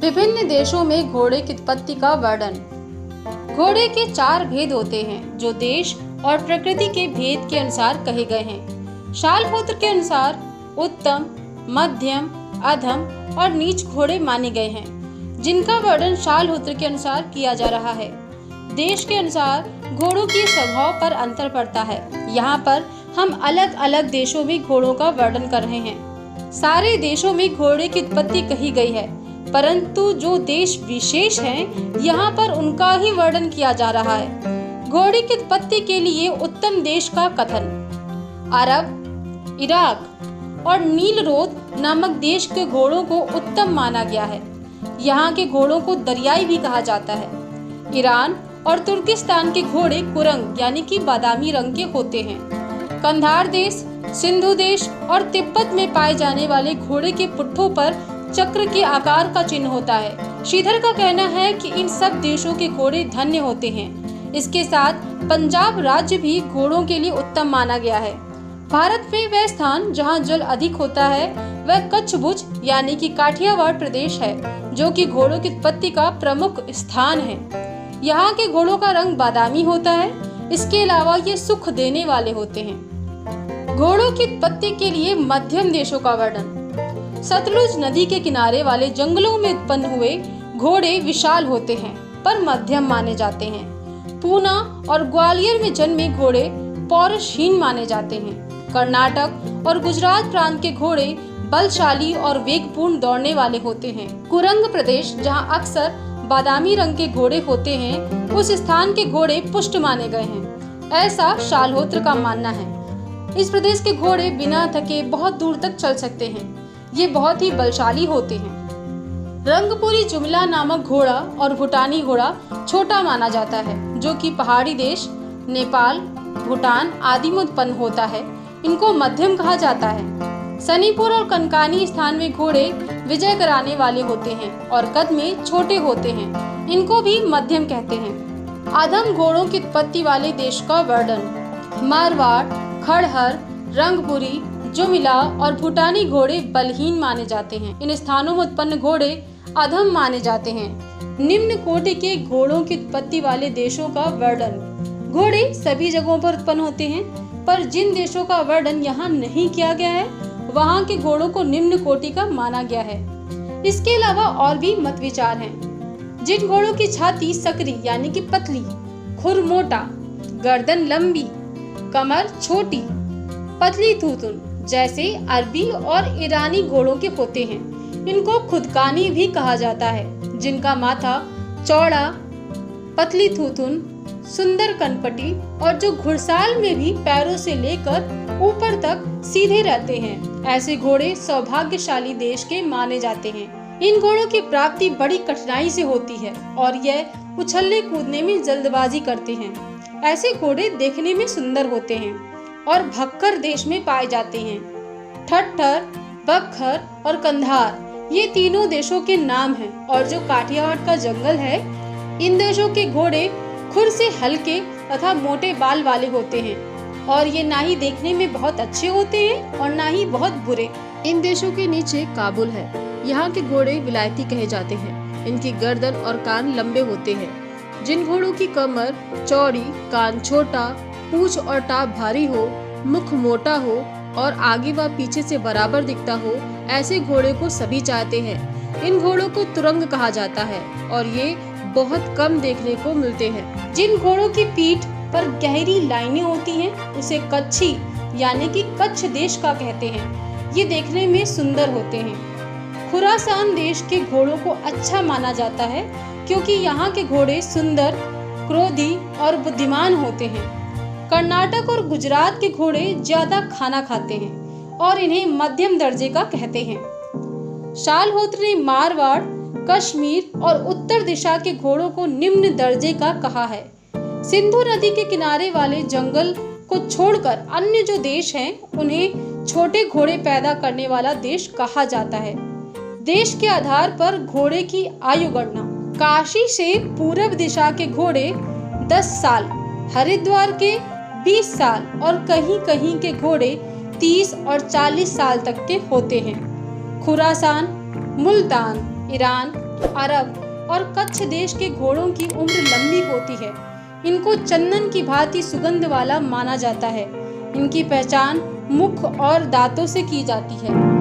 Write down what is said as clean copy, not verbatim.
विभिन्न देशों में घोड़े की उत्पत्ति का वर्णन। घोड़े के 4 भेद होते हैं जो देश और प्रकृति के भेद के अनुसार कहे गए हैं। शालहोत्र के अनुसार उत्तम, मध्यम, अधम और नीच घोड़े माने गए हैं, जिनका वर्णन शालहोत्र के अनुसार किया जा रहा है। देश के अनुसार घोड़ों की स्वभाव पर अंतर पड़ता है। यहाँ पर हम अलग अलग देशों में घोड़ों का वर्णन कर रहे हैं। सारे देशों में घोड़े की उत्पत्ति कही गई है, परंतु जो देश विशेष हैं, यहाँ पर उनका ही वर्णन किया जा रहा है। घोड़े की उत्पत्ति के लिए उत्तम देश का कथन अरब, इराक और नीलरोध नामक देश के घोड़ों को उत्तम माना गया है। यहाँ के घोड़ों को दरियाई भी कहा जाता है। ईरान और तुर्किस्तान के घोड़े कुरंग यानी कि बादामी रंग के होते हैं। कंधार देश, सिंधु देश और तिब्बत में पाए जाने वाले घोड़े के पुट्ठों पर चक्र के आकार का चिन्ह होता है। श्रीधर का कहना है कि इन सब देशों के घोड़े धन्य होते हैं। इसके साथ पंजाब राज्य भी घोड़ों के लिए उत्तम माना गया है। भारत में वह स्थान जहां जल अधिक होता है वह कच्छ भुज यानी कि काठियावाड़ प्रदेश है, जो कि घोड़ों की उत्पत्ति का प्रमुख स्थान है। यहाँ के घोड़ों का रंग बादामी होता है। इसके अलावा ये सुख देने वाले होते हैं। घोड़ों की उत्पत्ति के लिए मध्यम देशों का वर्णन। सतलुज नदी के किनारे वाले जंगलों में उत्पन्न हुए घोड़े विशाल होते हैं पर मध्यम माने जाते हैं। पूना और ग्वालियर में जन्मे घोड़े पौरुषहीन माने जाते हैं। कर्नाटक और गुजरात प्रांत के घोड़े बलशाली और वेगपूर्ण दौड़ने वाले होते हैं। कुरंग प्रदेश, जहां अक्सर बादामी रंग के घोड़े होते हैं, उस स्थान के घोड़े पुष्ट माने गए हैं, ऐसा शालहोत्र का मानना है। इस प्रदेश के घोड़े बिना थके बहुत दूर तक चल सकते हैं। ये बहुत ही बलशाली होते हैं। रंगपुरी जुमला नामक घोड़ा और भूटानी घोड़ा छोटा माना जाता है, जो कि पहाड़ी देश नेपाल, भूटान आदि में उत्पन्न होता है। इनको मध्यम कहा जाता है। सनीपुर और कनकानी स्थान में घोड़े विजय कराने वाले होते हैं और कद में छोटे होते हैं। इनको भी मध्यम कहते हैं। अधम घोड़ों की उत्पत्ति वाले देश का वर्णन। मारवाड़, खड़हर, रंगपुरी, जुमिला और भूटानी घोड़े बलहीन माने जाते हैं। इन स्थानों में उत्पन्न घोड़े अधम माने जाते हैं। निम्न कोटि के घोड़ों की उत्पत्ति वाले देशों का वर्णन। घोड़े सभी जगहों पर उत्पन्न होते हैं, पर जिन देशों का वर्णन यहाँ नहीं किया गया है वहाँ के घोड़ों को निम्न कोटि का माना गया है। इसके अलावा और भी मत विचार हैं। जिन घोड़ों की छाती सकरी यानी कि पतली, खुर मोटा, गर्दन लंबी, कमर छोटी, पतली थूथुन जैसे अरबी और ईरानी घोड़ों के होते हैं, इनको खुदकानी भी कहा जाता है। जिनका माथा चौड़ा, पतली थूथुन, सुंदर कनपटी और जो घुड़साल में भी पैरों से लेकर ऊपर तक सीधे रहते हैं, ऐसे घोड़े सौभाग्यशाली देश के माने जाते हैं। इन घोड़ों की प्राप्ति बड़ी कठिनाई से होती है और यह उछलने कूदने में जल्दबाजी करते हैं। ऐसे घोड़े देखने में सुंदर होते हैं और भक्कर देश में पाए जाते हैं। ठट्ठर, बक्खर और कंधार ये तीनों देशों के नाम हैं और जो काठियावाड़ का जंगल है, इन देशों के घोड़े खुर से हल्के तथा मोटे बाल वाले होते हैं और ये ना ही देखने में बहुत अच्छे होते हैं और ना ही बहुत बुरे। इन देशों के नीचे काबुल है। यहाँ के घोड़े विलायती कहे जाते हैं। इनकी गर्दन और कान लंबे होते हैं। जिन घोड़ों की कमर चौड़ी, कान छोटा, पूंछ और टाप भारी हो, मुख मोटा हो और आगे व पीछे से बराबर दिखता हो, ऐसे घोड़े को सभी चाहते हैं। इन घोड़ों को तुरंग कहा जाता है और ये बहुत कम देखने को मिलते हैं। जिन घोड़ों की पीठ पर गहरी लाइनें होती हैं, उसे कच्छी यानी कि कच्छ देश का कहते हैं। ये देखने में सुंदर होते हैं। खुरासान देश के घोड़ों को अच्छा माना जाता है क्योंकि यहाँ के घोड़े सुंदर, क्रोधी और बुद्धिमान होते हैं। कर्नाटक और गुजरात के घोड़े ज्यादा खाना खाते हैं और इन्हें मध्यम दर्जे का कहते हैं। शालहोत्र ने मारवाड़, कश्मीर और उत्तर दिशा के घोड़ों को निम्न दर्जे का कहा है। सिंधु नदी के किनारे वाले जंगल को छोड़कर अन्य जो देश हैं, उन्हें छोटे घोड़े पैदा करने वाला देश कहा जाता है। देश के आधार पर घोड़े की आयु गणना। काशी से पूर्व दिशा के घोड़े 10 साल, हरिद्वार के 20 साल और कहीं कहीं के घोड़े 30 और 40 साल तक के होते हैं। खुरासान, मुल्तान, ईरान, अरब और कच्छ देश के घोड़ों की उम्र लंबी होती है। इनको चंदन की भांति सुगंध वाला माना जाता है। इनकी पहचान मुख और दांतों से की जाती है।